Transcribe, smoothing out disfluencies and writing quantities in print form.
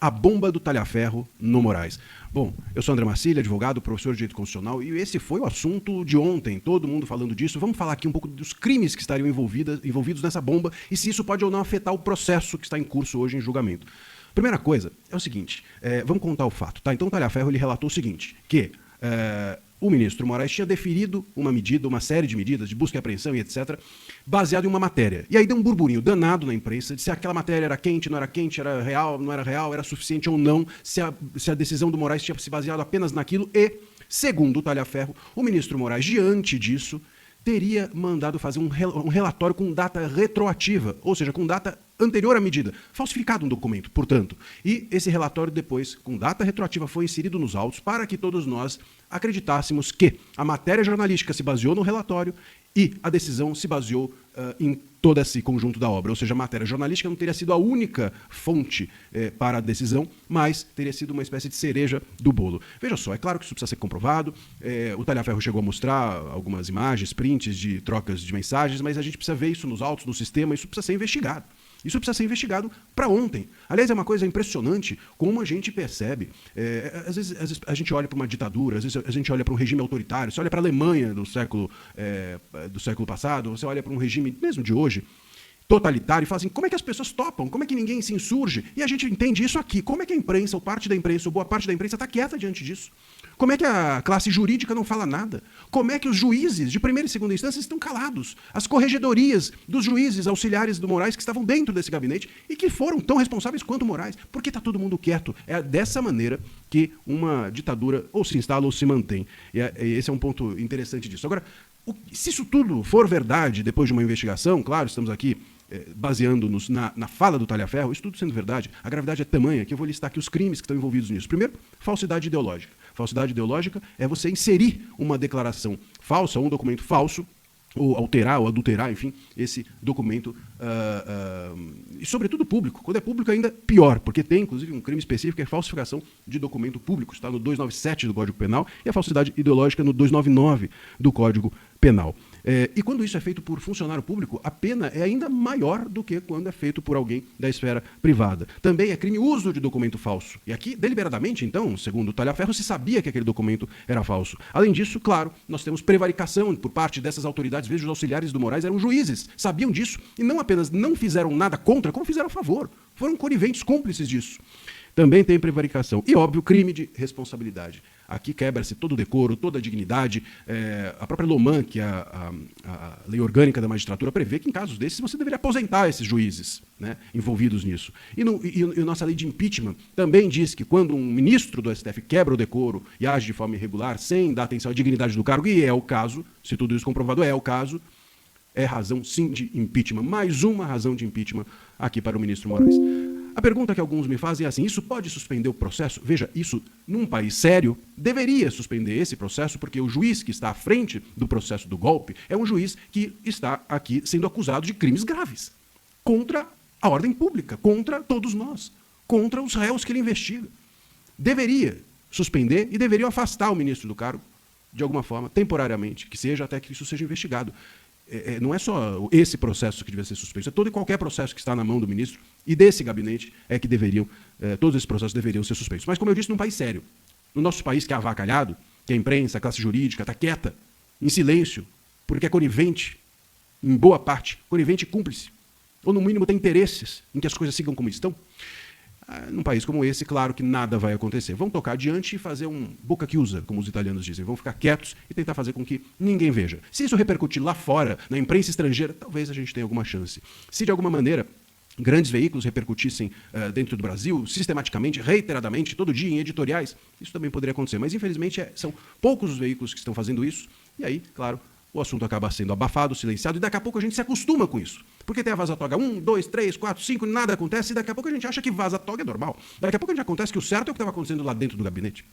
a bomba do talha-ferro no Moraes. Bom, eu sou André Marcília, advogado, professor de Direito Constitucional, e esse foi o assunto de ontem, todo mundo falando disso. Vamos falar aqui um pouco dos crimes que estariam envolvidos nessa bomba e se isso pode ou não afetar o processo que está em curso hoje em julgamento. Primeira coisa é o seguinte, vamos contar o fato, tá? Então o talha-ferro ele relatou o seguinte, que o ministro Moraes tinha deferido uma série de medidas de busca e apreensão e etc., baseado em uma matéria. E aí deu um burburinho danado na imprensa de se aquela matéria era quente, não era quente, era real, não era real, era suficiente ou não, se a decisão do Moraes tinha se baseado apenas naquilo e, segundo o talha-ferro, o ministro Moraes, diante disso, teria mandado fazer um relatório com data retroativa, ou seja, com data anterior à medida, falsificado um documento, portanto. E esse relatório depois, com data retroativa, foi inserido nos autos para que todos nós acreditássemos que a matéria jornalística se baseou no relatório e a decisão se baseou em todo esse conjunto da obra. Ou seja, a matéria jornalística não teria sido a única fonte para a decisão, mas teria sido uma espécie de cereja do bolo. Veja só, é claro que isso precisa ser comprovado. O talha-ferro chegou a mostrar algumas imagens, prints de trocas de mensagens, mas a gente precisa ver isso nos autos, no sistema, isso precisa ser investigado. Isso precisa ser investigado para ontem. Aliás, é uma coisa impressionante como a gente percebe. Às vezes a gente olha para uma ditadura, às vezes a gente olha para um regime autoritário, você olha para a Alemanha do século passado, você olha para um regime mesmo de hoje, totalitário, e fala assim, como é que as pessoas topam? Como é que ninguém se insurge? E a gente entende isso aqui. Como é que a imprensa, ou parte da imprensa, ou boa parte da imprensa está quieta diante disso? Como é que a classe jurídica não fala nada? Como é que os juízes de primeira e segunda instância estão calados? As corregedorias dos juízes auxiliares do Moraes que estavam dentro desse gabinete e que foram tão responsáveis quanto o Moraes. Por que está todo mundo quieto? É dessa maneira que uma ditadura ou se instala ou se mantém. E esse é um ponto interessante disso. Agora, se isso tudo for verdade depois de uma investigação, claro, estamos aqui baseando-nos na fala do talha-ferro, isso tudo sendo verdade, a gravidade é tamanha que eu vou listar aqui os crimes que estão envolvidos nisso. Primeiro, falsidade ideológica. Falsidade ideológica é você inserir uma declaração falsa, ou um documento falso, ou alterar, ou adulterar, enfim, esse documento, e sobretudo público. Quando é público ainda pior, porque tem inclusive um crime específico que é falsificação de documento público, está no 297 do Código Penal, e a falsidade ideológica no 299 do Código Penal. E quando isso é feito por funcionário público, a pena é ainda maior do que quando é feito por alguém da esfera privada. Também é crime uso de documento falso. E aqui, deliberadamente, então, segundo o talha-ferro, se sabia que aquele documento era falso. Além disso, claro, nós temos prevaricação por parte dessas autoridades, veja, os auxiliares do Moraes eram juízes, sabiam disso e não apenas não fizeram nada contra, como fizeram a favor. Foram coniventes, cúmplices disso. Também tem prevaricação. E, óbvio, crime de responsabilidade. Aqui quebra-se todo o decoro, toda a dignidade. A própria Loman, que é a lei orgânica da magistratura, prevê que em casos desses você deveria aposentar esses juízes, né, envolvidos nisso. E a nossa lei de impeachment também diz que quando um ministro do STF quebra o decoro e age de forma irregular, sem dar atenção à dignidade do cargo, e é o caso, se tudo isso comprovado é o caso, é razão sim de impeachment. Mais uma razão de impeachment aqui para o ministro Moraes. A pergunta que alguns me fazem é assim, isso pode suspender o processo? Veja, isso, num país sério, deveria suspender esse processo, porque o juiz que está à frente do processo do golpe é um juiz que está aqui sendo acusado de crimes graves contra a ordem pública, contra todos nós, contra os réus que ele investiga. Deveria suspender e deveria afastar o ministro do cargo, de alguma forma, temporariamente, que seja até que isso seja investigado. Não é só esse processo que devia ser suspenso, é todo e qualquer processo que está na mão do ministro e desse gabinete é que todos esses processos deveriam ser suspensos. Mas, como eu disse, num país sério, no nosso país que é avacalhado, que a imprensa, a classe jurídica está quieta, em silêncio, porque é conivente, em boa parte, conivente e cúmplice, ou no mínimo tem interesses em que as coisas sigam como estão, num país como esse, claro que nada vai acontecer. Vão tocar adiante e fazer um boca chiusa, como os italianos dizem. Vão ficar quietos e tentar fazer com que ninguém veja. Se isso repercutir lá fora, na imprensa estrangeira, talvez a gente tenha alguma chance. Se de alguma maneira grandes veículos repercutissem dentro do Brasil, sistematicamente, reiteradamente, todo dia em editoriais, isso também poderia acontecer. Mas, infelizmente, são poucos os veículos que estão fazendo isso. E aí, claro, o assunto acaba sendo abafado, silenciado, e daqui a pouco a gente se acostuma com isso. Porque tem a vaza-toga 1, 2, 3, 4, 5, nada acontece, e daqui a pouco a gente acha que vaza-toga é normal. Daqui a pouco a gente acontece que o certo é o que estava acontecendo lá dentro do gabinete.